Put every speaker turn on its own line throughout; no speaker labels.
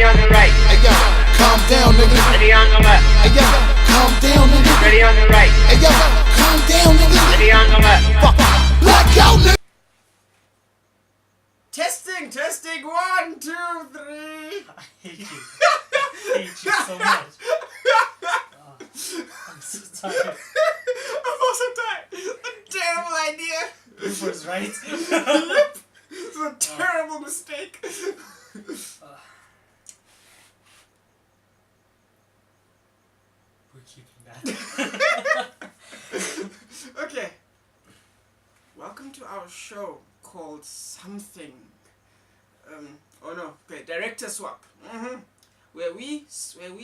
Ready on the right.
Hey yo, calm down, nigga.
Ready on the left.
Hey yo, calm down, nigga.
Ready on the right.
Hey yo, calm down, nigga.
Ready on the left.
Fuck, blackout, nigga.
Testing, 1, 2, 3.
I hate you. I hate you so much. Oh, I'm so tired.
I'm also tired. A terrible idea.
Cooper's right.
Yep. This is a terrible mistake.
We're keeping that.
Okay. Welcome to our show called something. Director swap. Where we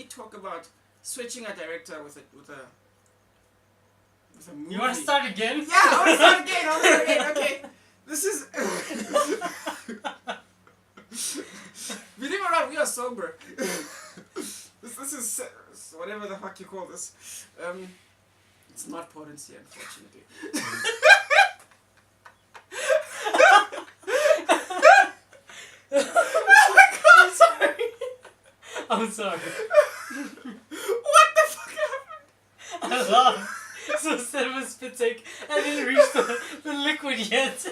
talk about switching a director with a movie.
You want to start again?
Yeah, I want to start again. Okay. This is. Believe it or not, we are sober. This is whatever the fuck you call this. It's not potency, unfortunately.
I'm sorry.
What the fuck happened?
I laughed. So instead of a spit take, I didn't reach the liquid yet.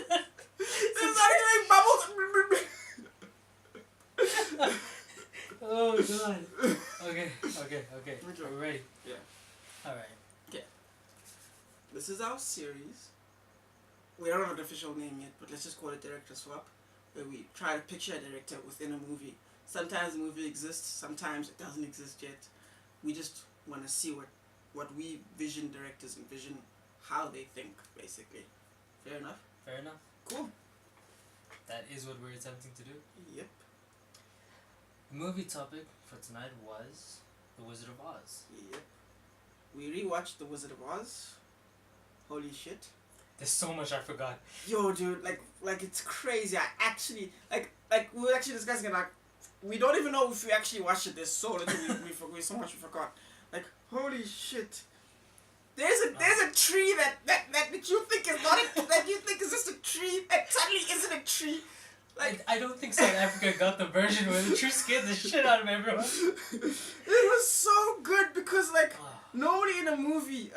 It's not even bubbles.
Oh god. Okay. We're ready.
Yeah.
Alright.
This is our series. We don't have an official name yet, but let's just call it Director Swap, where we try to picture a director within a movie. Sometimes the movie exists, sometimes it doesn't exist yet. We just want to see what we vision directors envision, how they think, basically. Fair enough?
Fair enough.
Cool.
That is what we're attempting to do.
Yep.
The movie topic for tonight was The Wizard of Oz.
Yep. We rewatched The Wizard of Oz. Holy shit.
There's so much I forgot.
Yo, dude, like it's crazy. I actually, like we were actually discussing it, like, we don't even know if we actually watched it. There's so little we so much we forgot. Like, holy shit. There's a tree that you think is not that you think is just a tree that suddenly isn't a tree. Like,
I don't think South Africa got the version where the tree scared the shit out of everyone.
It was so good because, like, nobody in a movie,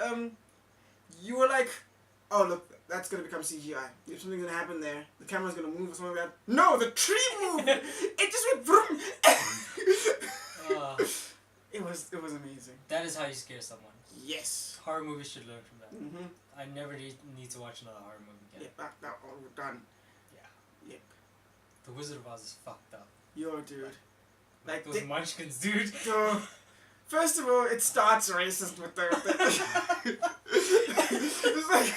you were like, oh look, that's gonna become CGI. If something's gonna happen there, the camera's gonna move or something like that. No, the tree moved. It just went vroom. It was amazing.
That is how you scare someone.
Yes.
Horror movies should learn from that.
Mm-hmm.
I never need to watch another horror movie again.
Yeah, that all we're done.
Yeah.
Yep.
The Wizard of Oz is fucked up.
Yo, dude. Like
those munchkins, dude.
So, first of all, it starts racist with the it's like,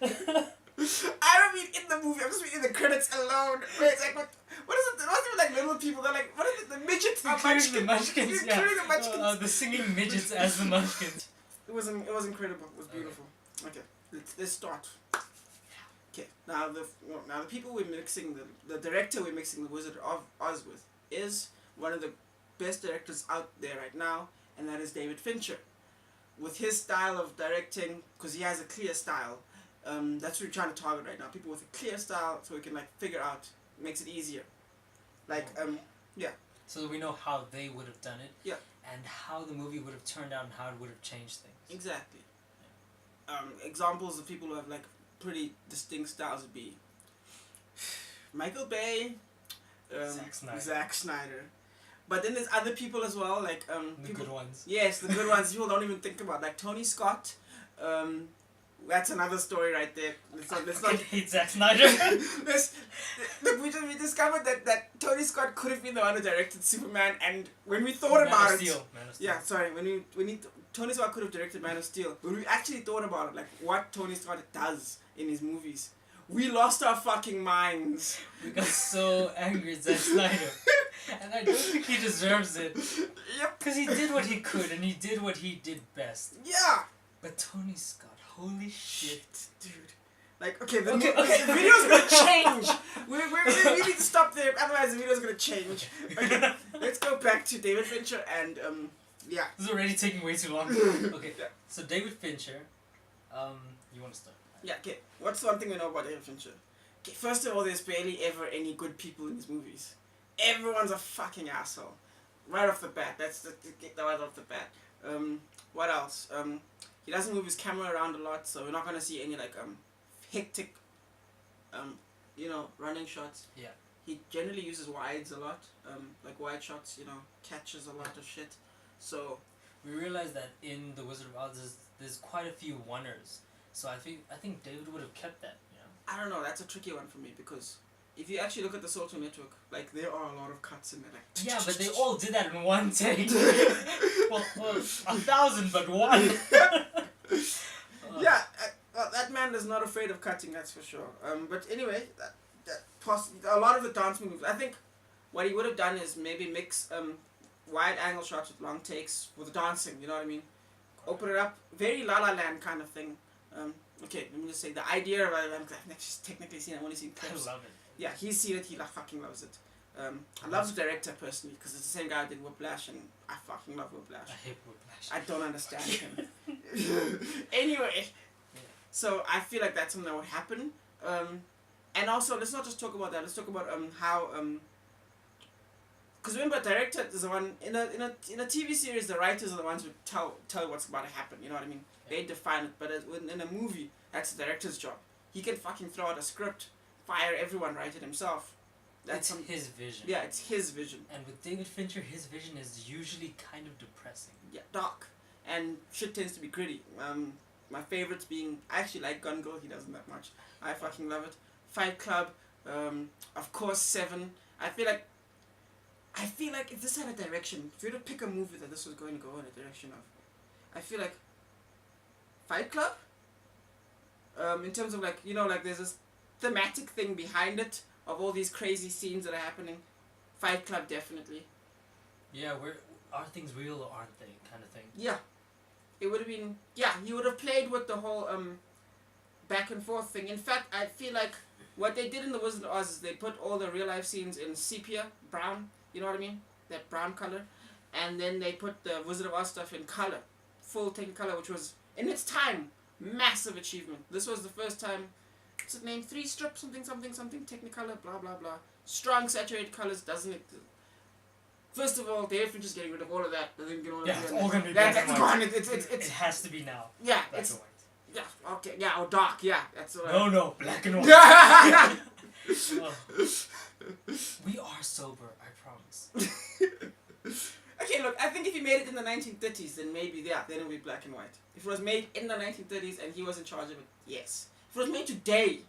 I don't mean in the movie, I'm just mean in the credits alone. Where it's like, what is it? It wasn't even like little people. They're like, what is it? The midgets are munchkins.
The munchkins, yeah.
Including the munchkins.
The singing midgets as the munchkins.
It was incredible. It was beautiful. Okay, let's start. Okay, now the people we're mixing, the director we're mixing The Wizard of Oz with is one of the best directors out there right now, and that is David Fincher. With his style of directing, because he has a clear style, that's what we're trying to target right now. People with a clear style, so we can like figure out, makes it easier. Like, yeah.
So that we know how they would have done it.
Yeah.
And how the movie would have turned out and how it would have changed things.
Exactly. Examples of people who have like pretty distinct styles would be Michael Bay, Zack Snyder. But then there's other people as well, like
the good ones.
Yes, the good ones people don't even think about, like Tony Scott. That's another story right there. Let's not
hate Zack Snyder.
Look, we discovered that Tony Scott could have been the one who directed Superman, and when we thought about it,
Man of Steel.
yeah, sorry, Tony Scott could have directed Man of Steel. When we actually thought about it, like what Tony Scott does in his movies, we lost our fucking minds.
We got so angry at Zack Snyder. And I don't think he deserves it.
Yep.
Because he did what he could, and he did what he did best.
Yeah.
But Tony Scott, holy shit.
Dude. Like, okay, the video's gonna change. We need to stop there, otherwise the video's gonna change. Okay, let's go back to David Fincher and, yeah.
This is already taking way too long. Okay, yeah. So David Fincher, you want to start?
Yeah, okay. What's the one thing we know about David Fincher? Okay, first of all, there's barely ever any good people in his movies. Everyone's a fucking asshole. right off the bat. That's the right off the bat. What else? He doesn't move his camera around a lot, so we're not gonna see any like hectic, running shots.
Yeah.
He generally uses wides a lot, like wide shots. Catches a lot of shit. So
We realized that in The Wizard of Oz, there's quite a few oneers. So I think David would have kept that.
I don't know. That's a tricky one for me because if you actually look at the Social Network, like there are a lot of cuts in there. Like
Yeah, but they all did that in one take. well, 1,000, but one.
Yeah, that man is not afraid of cutting. That's for sure. But anyway, a lot of the dance moves. I think what he would have done is maybe mix wide angle shots with long takes for the dancing. You know what I mean? Open it up, very La La Land kind of thing. Okay, let me just say the idea of La La Land. I've never technically seen it. I've only seen clips.
I love it.
Yeah, he's seen it. He fucking loves it. I love the director personally because it's the same guy who did Whiplash, and I fucking love Whiplash.
I hate Whiplash.
I don't understand him. Anyway, so I feel like that's something that would happen. And also, let's not just talk about that. Let's talk about how. Because remember, director is the one in a TV series. The writers are the ones who tell what's about to happen. You know what I mean? They define it. But in a movie, that's the director's job. He can fucking throw out a script, fire everyone, write it himself.
That's his vision.
Yeah, it's his vision.
And with David Fincher, his vision is usually kind of depressing.
Yeah, dark. And shit tends to be gritty. My favorites being, I actually like Gun Girl. He doesn't that much. I fucking love it. Fight Club. Of course, Seven. I feel like if this had a direction, if you were to pick a movie that this was going to go in a direction of, I feel like Fight Club. In terms of like there's this thematic thing behind it of all these crazy scenes that are happening. Fight Club definitely.
Yeah, are things real or aren't they, kind of thing.
Yeah, it would have been. Yeah, he would have played with the whole back and forth thing. In fact, I feel like what they did in The Wizard of Oz is they put all the real life scenes in sepia brown. You know what I mean? That brown color, and then they put the Wizard of Oz stuff in color, full Technicolor, which was in its time massive achievement. This was the first time. What's it named? 3-strip something Technicolor, blah blah blah. Strong saturated colors doesn't exist. First of all, David Fincher's getting rid of all of that.
It's all gonna be black and white.
Gone.
It has to be now.
Yeah,
Black
it's
and white.
yeah. Okay, yeah, or dark. Yeah, that's what.
No, black and white. Oh. We are sober, I promise.
Okay, look, I think if he made it in the 1930s, then maybe then it would be black and white. If it was made in the 1930s and he was in charge of it, yes. If it was made today,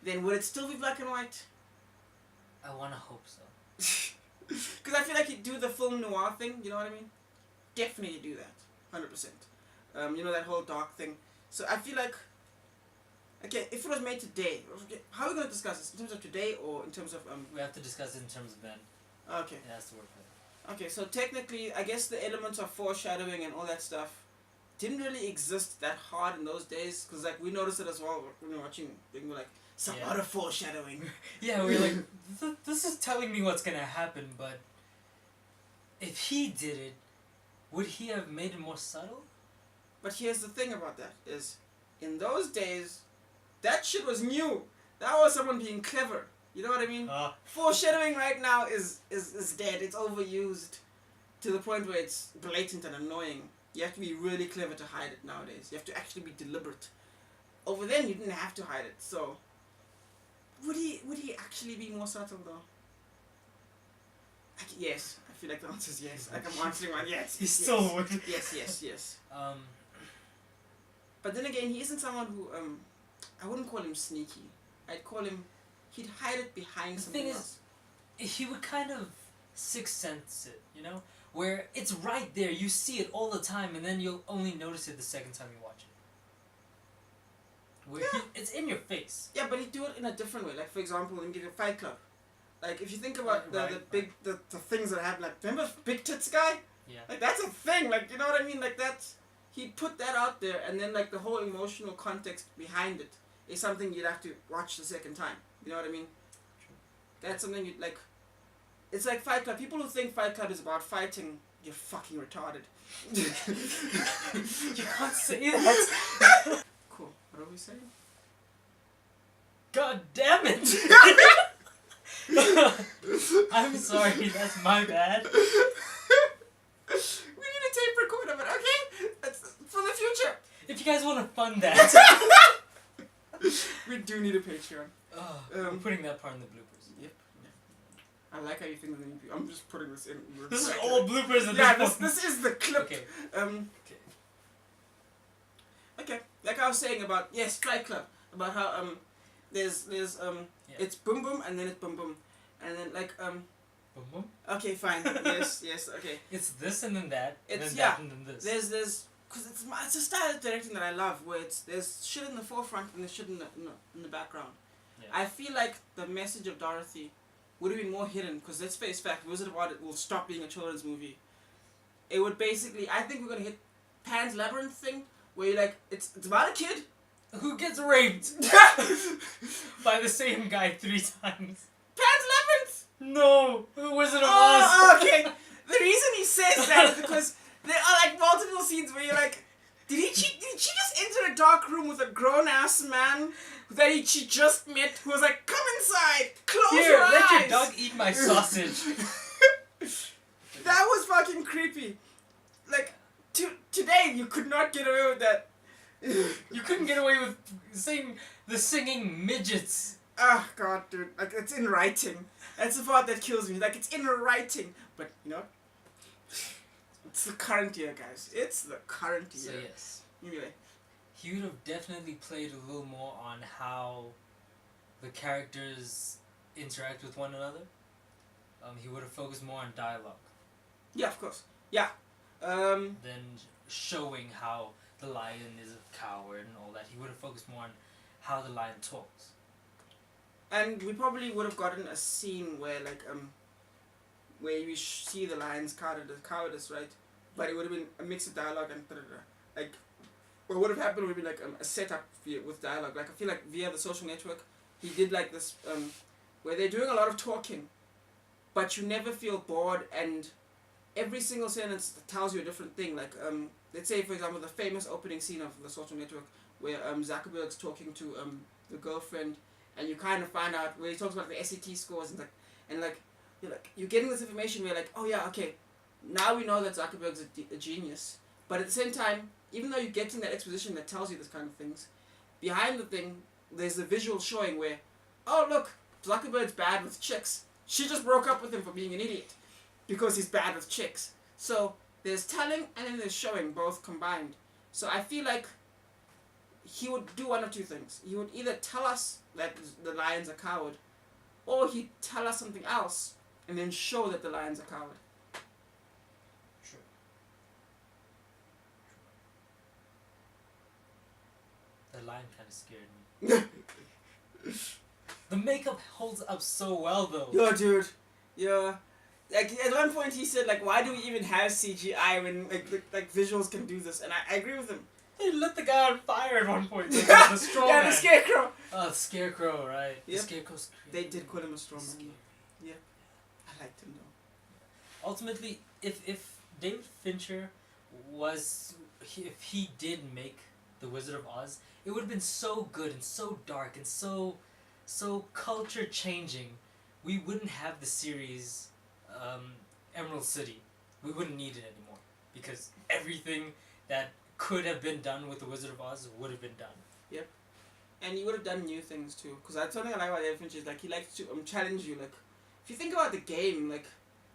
then would it still be black and white?
I wanna hope so.
Because I feel like he'd do the film noir thing, you know what I mean? Definitely do that, 100%. That whole dark thing. So I feel like, okay, if it was made today, how are we going to discuss this? In terms of today or in terms of...
We have to discuss it in terms of then.
Okay.
It has to work for
Okay, so technically, I guess the elements of foreshadowing and all that stuff didn't really exist that hard in those days. Because, like, we noticed it as well when we were watching, we were like, some other foreshadowing.
Yeah, we were like, this is telling me what's going to happen, but if he did it, would he have made it more subtle?
But here's the thing about that, is in those days, that shit was new. That was someone being clever. You know what I mean? Foreshadowing right now is dead. It's overused to the point where it's blatant and annoying. You have to be really clever to hide it nowadays. You have to actually be deliberate. Over then, you didn't have to hide it. So, would he actually be more subtle though? Yes, I feel like the answer is yes. Like I'm answering one yes.
He
yes,
still would.
Yes. But then again, he isn't someone who I wouldn't call him sneaky. I'd call him. He'd hide it behind something else.
He would kind of sixth sense it, where it's right there. You see it all the time, and then you'll only notice it the second time you watch it. Where it's in your face.
Yeah, but he'd do it in a different way. Like for example, in a Fight Club. Like if you think about the things that happen. Like remember Big Tits Guy?
Yeah.
Like that's a thing. Like you know what I mean? Like that's he put that out there, and then like the whole emotional context behind it is something you'd have to watch the second time. You know what I mean? That's something you'd like. It's like Fight Club. People who think Fight Club is about fighting, you're fucking retarded.
You can't say that.
Cool. What are we saying?
God damn it! I'm sorry, that's my bad. you guys want to fund that,
We do need a Patreon.
I'm putting that part in the bloopers.
Yep. I like how you think of the new people. I'm just putting this in.
This is all bloopers at
Yeah,
this point.
this is the clip.
Okay.
Okay. Okay. Like I was saying about Fight Club, about how there's it's boom boom and then it's boom boom, and then like
Boom boom.
okay fine yes okay
It's this and then that. And
It's-
then
yeah.
that and then this.
there's because it's a style of directing that I love where there's shit in the forefront and there's shit in the background.
Yeah.
I feel like the message of Dorothy would have been more hidden because let's face fact, Wizard of Oz will stop being a children's movie. It would basically, I think we're gonna hit Pan's Labyrinth thing where you're like it's about a kid
Who gets raped by the same guy 3 times?
Pan's Labyrinth.
No, the Wizard of Oz.
Oh, okay. The reason he says that is because there are like multiple scenes where you're like, did she just enter a dark room with a grown ass man that she just met who was like, come inside, close
Here,
your
let
eyes.
your dog eat my sausage.
That was fucking creepy. Like, today you could not get away with that.
You couldn't get away with the singing midgets.
Oh god, dude. Like, it's in writing. That's the part that kills me. Like, it's in writing. But, you know, it's the current year, guys. It's the current
So
year.
yes,
Anyway.
he would have definitely played a little more on how the characters interact with one another. He would have focused more on dialogue
Yeah, of course. Yeah.
than showing how the lion is a coward and all that. He would have focused more on how the lion talks.
And we probably would have gotten a scene where, like, where we see the lion's cowardice, right? But it would have been a mix of dialogue and like, what would have happened would be like a setup with dialogue. Like, I feel like via the Social Network, he did like this, where they're doing a lot of talking, but you never feel bored, and every single sentence tells you a different thing. Like, let's say, for example, the famous opening scene of the Social Network, where Zuckerberg's talking to the girlfriend, and you kind of find out where he talks about the SAT scores and you're getting this information where you're like, oh yeah, okay, now we know that Zuckerberg's a genius, but at the same time, even though you're getting that exposition that tells you this kind of things, behind the thing, there's the visual showing where, oh look, Zuckerberg's bad with chicks. She just broke up with him for being an idiot because he's bad with chicks. So there's telling and then there's showing, both combined. So I feel like he would do one of two things. He would either tell us that the lion's a coward, or he'd tell us something else and then show that the lion's a coward.
True. The lion kind of scared me. The makeup holds up so well though.
Yo, dude. Yeah. Like, at one point he said, like, why do we even have CGI when, like visuals can do this? And I agree with him.
They lit the guy on fire at one point. The straw
Yeah,
man.
the scarecrow.
Oh, the scarecrow, right?
Yep.
The scarecrow's
They
creepy.
did call him a straw man.
Scary.
Yeah. I liked him, though.
Ultimately, if David Fincher if he did make The Wizard of Oz, it would have been so good and so dark and so culture changing. We wouldn't have the series Emerald City. We wouldn't need it anymore because everything that could have been done with The Wizard of Oz would have been done.
Yep. And he would have done new things too. Because that's something I like about David Fincher is, like, he likes to challenge you. Like, if you think about the game, like,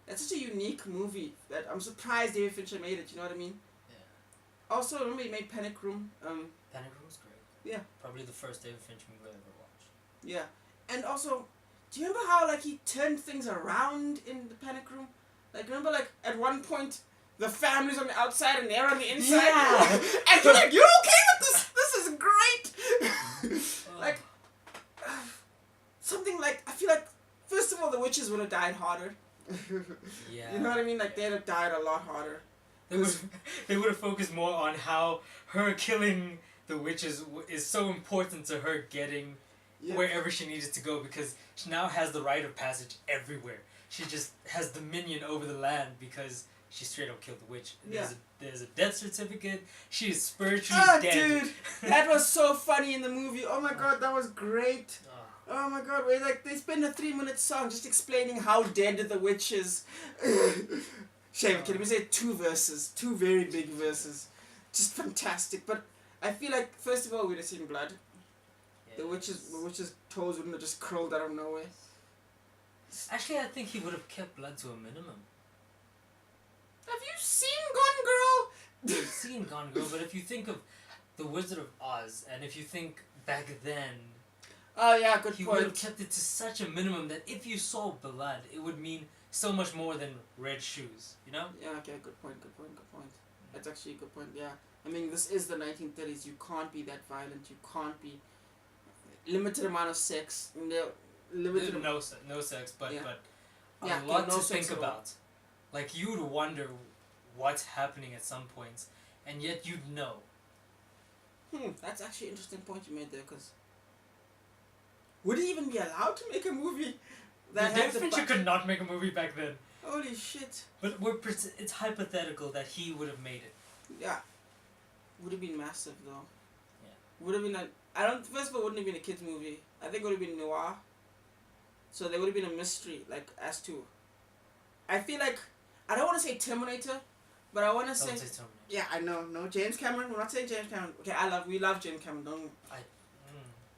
that's such a unique movie that I'm surprised David Fincher made it. You know what I mean?
Yeah.
Also, remember he made Panic Room.
Panic Room was great.
Yeah.
Probably the first David Fincher movie I ever watched.
Yeah. And also, do you remember how, like, he turned things around in the Panic Room? Like, remember, like, at one point, the family's on the outside and they're on the inside?
Yeah.
And you're like, you're okay with this? This is great! Like, something like, I feel like, first of all, the witches would have died harder.
Yeah.
You know what I mean? Like, they'd have died a lot harder.
They would have focused more on how her killing the witches is so important to her getting wherever she needed to go, because she now has the rite of passage everywhere. She just has dominion over the land because she straight up killed the witch.
Yeah.
There's a death certificate. She is spiritually dead.
Dude, that was so funny in the movie. Oh my god, that was great.
Oh.
Oh my god, where, like, they spend a 3-minute song just explaining how dead the witch is. Shame, can we say 2 verses? 2 very big verses. Just fantastic. But I feel like first of all we'd have seen blood. The
Yes.
witch's toes wouldn't have just curled out of nowhere.
Actually, I think he would have kept blood to a minimum.
Have you seen Gone Girl?
I've seen Gone Girl, but if you think of The Wizard of Oz, and if you think back then,
Oh yeah, good
he would have
point.
kept it to such a minimum that if you saw blood, it would mean so much more than red shoes, you know?
Yeah, okay, good point. That's actually a good point. Yeah, I mean this is the 1930s. You can't be that violent. You can't be limited amount of sex. Limited.
No sex, but
Yeah.
but
Yeah,
a lot
no
to
sex
think
at all.
about. Like you would wonder what's happening at some points, and yet you'd know.
That's actually an interesting point you made there, because would he even be allowed to make a movie that had the
Fincher could not make a movie back then.
Holy shit!
But it's hypothetical that he would have made it.
Yeah, would have been massive though.
Yeah.
Would have been first of all, wouldn't have been a kids movie. I think it would have been noir. So there would have been a mystery, like as to. I feel like I don't want to say Terminator, but I want to say.
Don't say Terminator.
Yeah, I know. No, James Cameron. We're not saying James Cameron. Okay, we love James Cameron. Don't.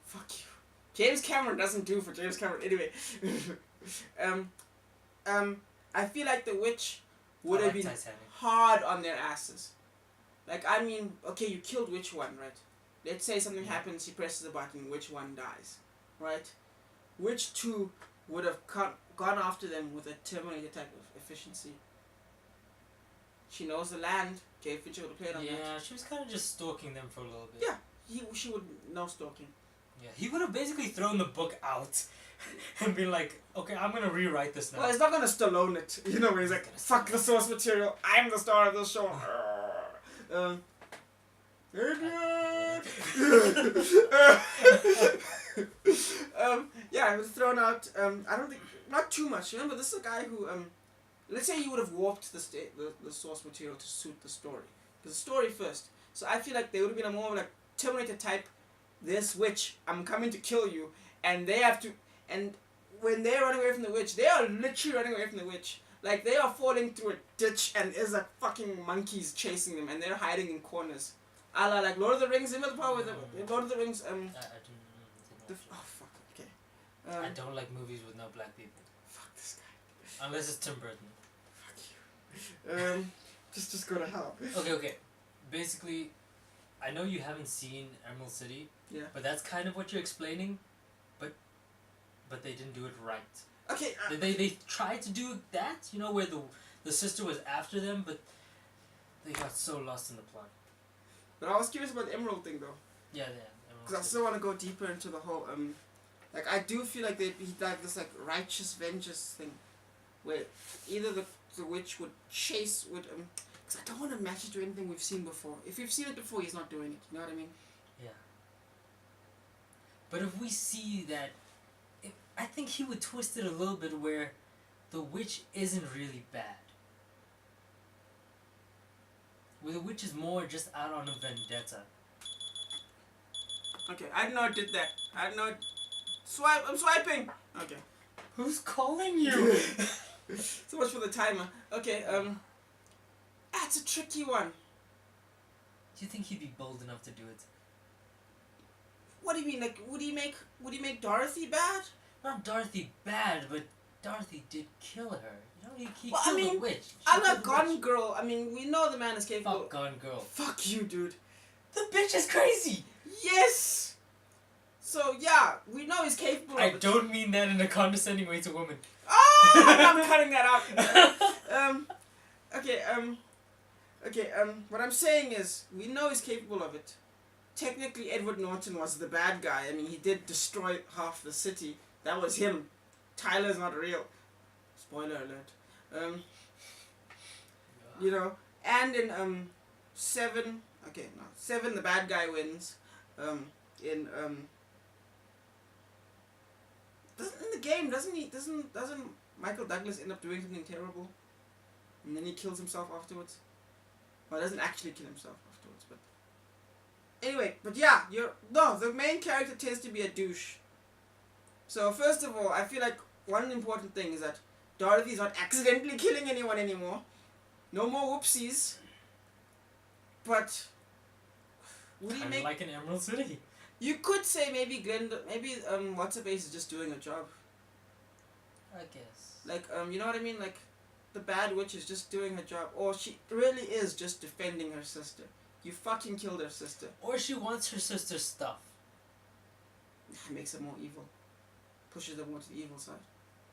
Fuck you. James Cameron doesn't do for James Cameron anyway. I feel like the witch would
I
have
like
been
Titanic.
hard on their asses. Like, I mean, okay, you killed which one, right? Let's say something happens, he presses the button, which one dies, right? Which two would have gone after them with a Terminator type of efficiency? She knows the land. Jay Fincher would have played on that.
Yeah, she was kind of just stalking them for a little bit.
Yeah. She would know stalking.
Yeah, he would have basically thrown the book out and been like, okay, I'm gonna rewrite this now.
Well, he's not gonna Stallone it. You know, where he's like, fuck the source material. I'm the star of this show. Yeah, it was thrown out. I don't think, not too much. Remember, this is a guy who, let's say he would have warped the source material to suit the story. The story first. So I feel like they would have been a more of like Terminator type, this witch, I'm coming to kill you, and they have to, and when they're running away from the witch, they are literally running away from the witch. Like, they are falling through a ditch, and there's like fucking monkeys chasing them, and they're hiding in corners. A la like Lord of the Rings, remember the part with the Lord of the Rings,
I
oh
didn't
fuck, okay.
I don't like movies with no black people.
Fuck this guy.
Unless it's Tim Burton.
Fuck you. Just go to hell.
Okay. Basically, I know you haven't seen Emerald City.
Yeah.
But that's kind of what you're explaining. But they didn't do it right.
Okay.
They tried to do that, you know, where the sister was after them, but they got so lost in the plot.
But I was curious about the Emerald thing though.
Yeah.
Because I still want to go deeper into the whole like I do feel like he like this like righteous vengeance thing, where either the witch would chase because I don't want to match it to anything we've seen before. If we've seen it before, he's not doing it. You know what I mean?
Yeah. But if we see that, I think he would twist it a little bit where the witch isn't really bad. Where the witch is more just out on a vendetta.
Okay, I didn't know it did that. I didn't know it. I'm swiping. Okay.
Who's calling you?
So much for the timer. Okay. That's a tricky one.
Do you think he'd be bold enough to do it?
What do you mean? Like, would he make Dorothy bad?
Not Dorothy bad, but Dorothy did kill her. You know, he
Well,
killed
I mean,
the witch.
I love Gone Girl. I mean, we know the man is capable.
Fuck Gone Girl.
Fuck you, dude.
The bitch is crazy!
Yes. So yeah, we know he's capable.
I
of it.
don't mean that in a condescending way to women.
Ah, I'm cutting that out. Okay. What I'm saying is, we know he's capable of it. Technically, Edward Norton was the bad guy. I mean, he did destroy half the city. That was him. Tyler's not real. Spoiler alert. You know, and in 7, the bad guy wins. In the game, doesn't Michael Douglas end up doing something terrible? And then he kills himself afterwards? Well, doesn't actually kill himself afterwards, but anyway, but yeah, the main character tends to be a douche. So first of all, I feel like one important thing is that Dorothy's not accidentally killing anyone anymore. No more whoopsies. But would he
Kind
make?
of like an Emerald City.
You could say maybe what's her face is just doing a job.
I guess.
Like you know what I mean? Like, the bad witch is just doing her job, or she really is just defending her sister. You fucking killed her sister.
Or she wants her sister's stuff.
Makes her more evil. Pushes her more to the evil side.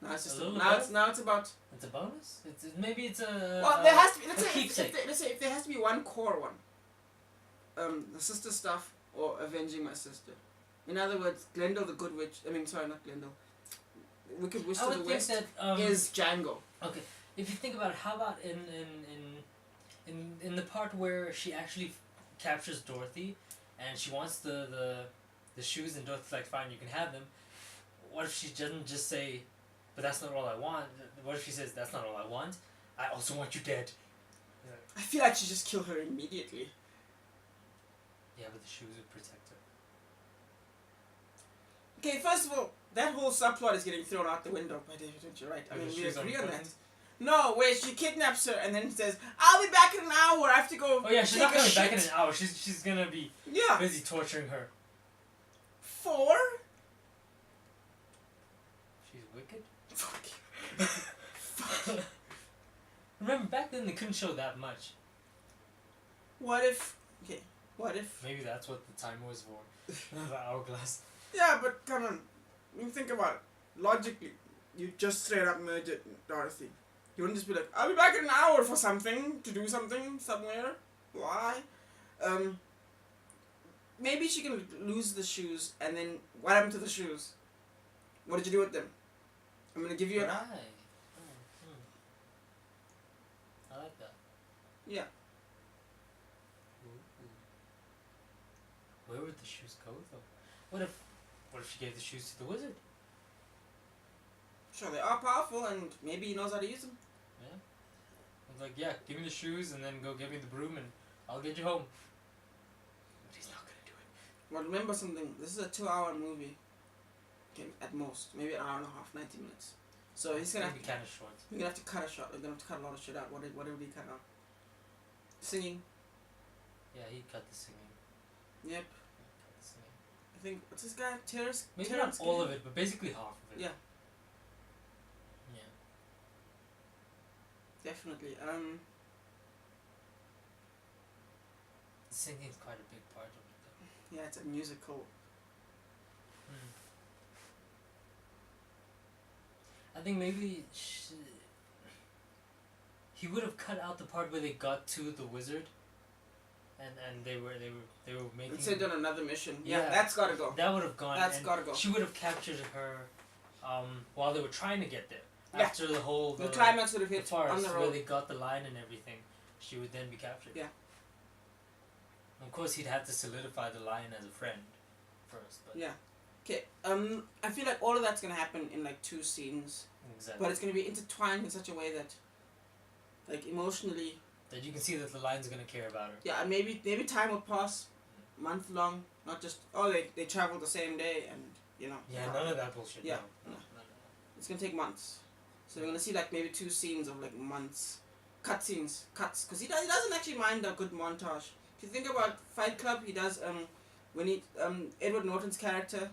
Now it's
A
just
little
now
bit.
it's about.
It's a bonus. Maybe it's a.
Well, there has to be.
a keepsake.
Let's say if there has to be one core one. The sister stuff or avenging my sister. In other words, Glendale the Good Witch. I mean, sorry, not Glendale. Wicked Witch
I
to
would
the
think
West
that
is Django.
Okay, if you think about it, how about in the part where she actually captures Dorothy, and she wants the shoes, and Dorothy's like, fine, you can have them. What if she doesn't just say, but that's not all I want? What if she says, that's not all I want? I also want you dead.
I feel like she just kill her immediately.
Yeah, but the shoes would protect her.
Okay, first of all, that whole subplot is getting thrown out the window by David Fincher, right? I
Are
mean,
the
we
shoes
agree on that.
important?
No, where she kidnaps her and then says, "I'll be back in an hour. I have to go."
Oh yeah, she's
take
not
a
coming back in
shit."
an hour. She's gonna be
Yeah.
busy torturing her.
4?
She's wicked.
Fuck.
Remember, back then they couldn't show that much.
What if? Okay. What if?
Maybe that's what the timer was for. The hourglass.
Yeah, but come on. You think about it. Logically, you just straight up murdered Dorothy. You wouldn't just be like, "I'll be back in an hour for something, to do something somewhere." Why? Maybe she can lose the shoes, and then what happened to the shoes? What did you do with them? I'm gonna give you an.
Right. I like that.
Yeah.
Ooh. Where would the shoes go though? What if she gave the shoes to the wizard?
Sure, they are powerful, and maybe he knows how to use them.
Yeah. I was like, yeah, give me the shoes and then go get me the broom and I'll get you home. But he's not gonna do it.
But remember something. This is a 2-hour movie. Okay, at most, maybe an hour and a half, 90 minutes. So he's gonna have
Maybe
to,
kind of short.
we're gonna have to cut a shot. We're gonna have to cut a lot of shit out. What did he cut out? Singing.
Yeah, he cut the singing.
Yep.
Cut the singing.
I think what's this guy? Terrence.
Maybe not all of it, but basically half of it.
Yeah.
Yeah.
Definitely.
The singing is quite a big part of it though.
Yeah, it's a musical.
I think maybe he would have cut out the part where they got to the wizard, and they were making.
And sent on another mission. Yeah,
Yeah.
that's gotta go.
That would have gone.
That's
and
gotta go.
She would have captured her, while they were trying to get there.
Yeah.
After the whole
The climax would have
the
hit
forest
on the
where
road.
they got the line and everything, she would then be captured.
Yeah.
Of course, he'd have to solidify the lion as a friend first, but
Yeah. Okay. I feel like all of that's gonna happen in like 2 scenes,
exactly.
but it's gonna be intertwined in such a way that, like, emotionally.
That you can see that the lion's gonna care about her.
Yeah, and maybe time will pass, month long, not just they traveled the same day and you know.
Yeah, none of that bullshit.
Yeah.
No.
It's gonna take months, so we're gonna see like maybe 2 scenes of like months, cuts, because he doesn't actually mind a good montage. If you think about Fight Club, he does when he Edward Norton's character,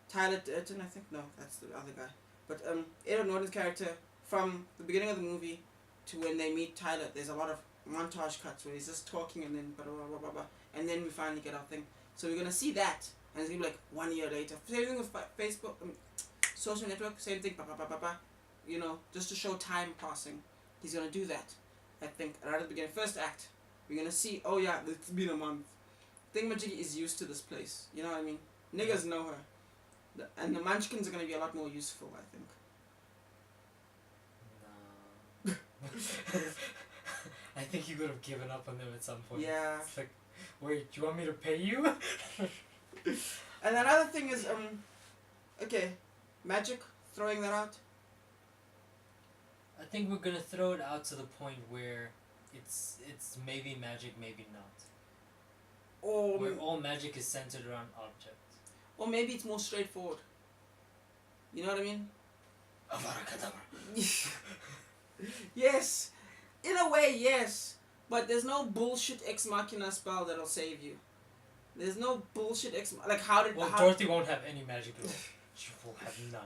Tyler Durden, I think, no, that's the other guy, but Edward Norton's character, from the beginning of the movie to when they meet Tyler, there's a lot of montage cuts where he's just talking and then blah, blah, blah, blah, blah, and then we finally get our thing. So we're gonna see that, and it's gonna be like 1 year later. Same thing with Facebook, social network, same thing, blah, blah, blah, blah, blah. You know, just to show time passing. He's gonna do that, I think, right at the beginning. First act, we're gonna see, oh yeah, it's been a month. Thingamajiggy is used to this place, you know what I mean? Niggas know her. And the Munchkins are gonna be a lot more useful, I think.
No. I think you could have given up on them at some point.
Yeah.
It's like, wait, do you want me to pay you?
And another thing is, okay, magic, throwing that out.
I think we're gonna throw it out to the point where it's maybe magic, maybe not.
Or
Where all magic is centered around objects.
or maybe it's more straightforward. You know what I mean?
Avaracadabra.
Yes, in a way, yes. But there's no bullshit ex machina spell that'll save you. There's no bullshit like how did
Well,
how
Dorothy won't have any magic at all. She will have none.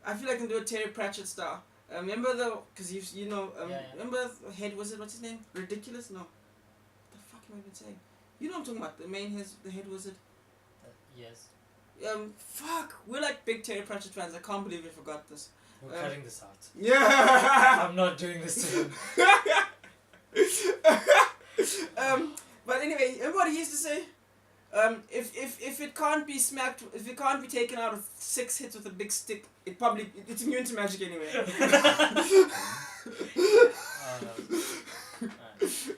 I feel like I can do a Terry Pratchett style. Remember because you know
Yeah.
remember Head Wizard, what's his name? Ridiculous? No. What the fuck am I even saying? You know what I'm talking about, the Head Wizard.
Yes.
Fuck, we're like big Terry Pratchett fans. I can't believe we forgot this.
We're cutting this out.
Yeah.
I'm not doing this to him.
But anyway, remember what he used to say? If it can't be smacked, if it can't be taken out of 6 hits with a big stick, it's immune to magic anyway.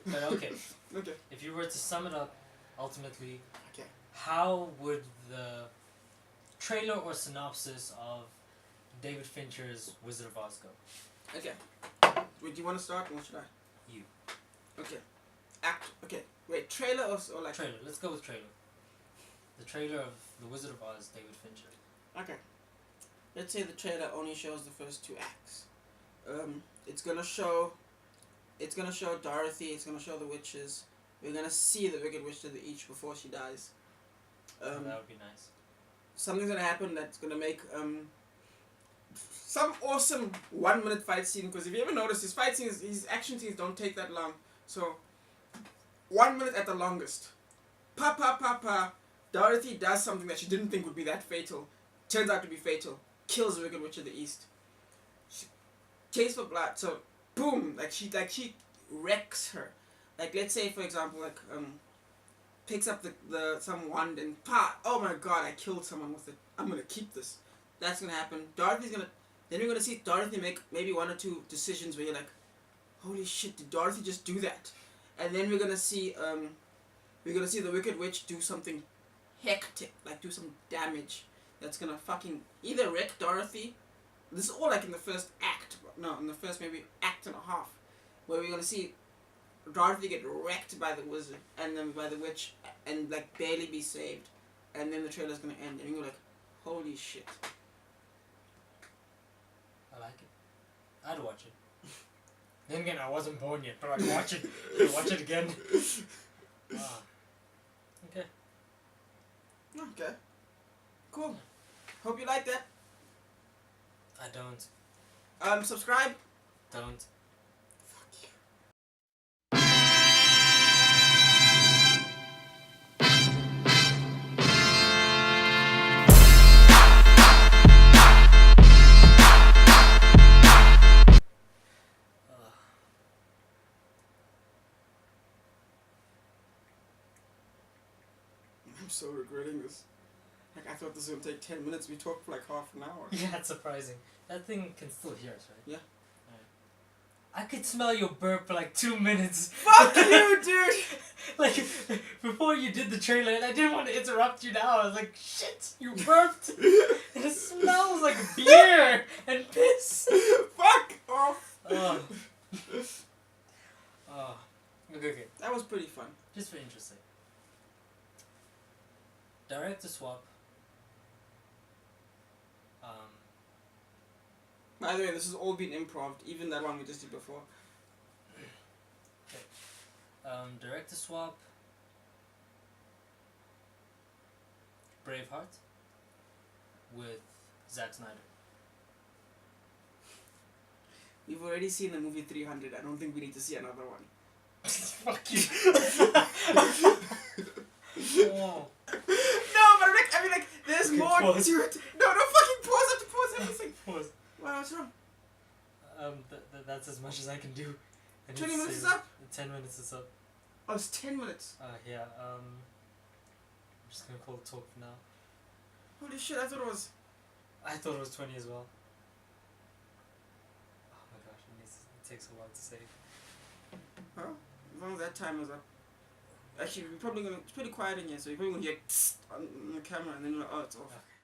But okay.
Okay.
If you were to sum it up, ultimately,
Okay.
how would the trailer or synopsis of David Fincher's Wizard of Oz go?
Okay. Wait, do you want to start or should I?
You.
Okay. Okay. Wait, trailer or like?
Trailer. Let's go with trailer. The trailer of The Wizard of Oz, David Fincher.
Okay. Let's say the trailer only shows the first 2 acts. It's gonna show Dorothy. It's gonna show the witches. We're gonna see the Wicked Witch of the East before she dies.
That would be nice.
Something's gonna happen that's gonna make some awesome 1-minute fight scene. Because if you ever notice, his fight scenes, his action scenes don't take that long. So 1 minute at the longest. Pa pa pa pa. Dorothy does something that she didn't think would be that fatal. Turns out to be fatal. Kills the Wicked Witch of the East. She tastes for blood. So boom, like she wrecks her. Like let's say for example picks up the some wand and pa, oh my god, I killed someone with it. I'm gonna keep this. That's gonna happen. Then we're gonna see Dorothy make maybe 1 or 2 decisions where you're like, holy shit, did Dorothy just do that? And then we're gonna see the Wicked Witch do something hectic, like do some damage that's gonna fucking either wreck Dorothy. This is all like in the first act. No, in the first maybe act and a half, where we're gonna see Dorothy get wrecked by the wizard and then by the witch and like barely be saved, and then the trailer's gonna end and you're like, holy shit.
I like it. I'd watch it. Then again, I wasn't born yet, but I'd watch it. I'd watch it again. Okay.
Okay. Cool. Hope you like that.
I don't.
Subscribe.
Don't.
Fuck you. I'm so regretting this. Like, I thought this was gonna take 10 minutes. We talked for like half an hour.
Yeah, it's surprising. That thing can still hear us, right?
Yeah.
I could smell your burp for like 2 minutes.
Fuck you, dude!
Like, before you did the trailer, and I didn't want to interrupt you now. I was like, shit, you burped! And it smells like beer and piss.
Fuck off!
Oh. Okay.
That was pretty fun.
Just for interest's sake. Director swap.
By the way, this has all been improv, even that one we just did before.
Director swap. Braveheart. With Zack Snyder.
We've already seen the movie 300. I don't think we need to see another one.
Fuck you. Oh.
No, but I mean, there's
Okay,
more
pause.
to it. No, fucking pause. I have to pause everything.
Pause.
Wow, what's wrong?
That's as much as I can do.
20 minutes is up?
10 minutes is up.
Oh, it's 10 minutes.
Yeah, I'm just gonna call it talk for now.
Holy shit, I thought it was...
I thought it was 20 as well. Oh my gosh, it takes a while to say.
Huh? As long as that time is up. Actually, we're probably gonna... It's pretty quiet in here, so you're probably gonna hear on the camera and then you're like, oh, it's off.
Okay.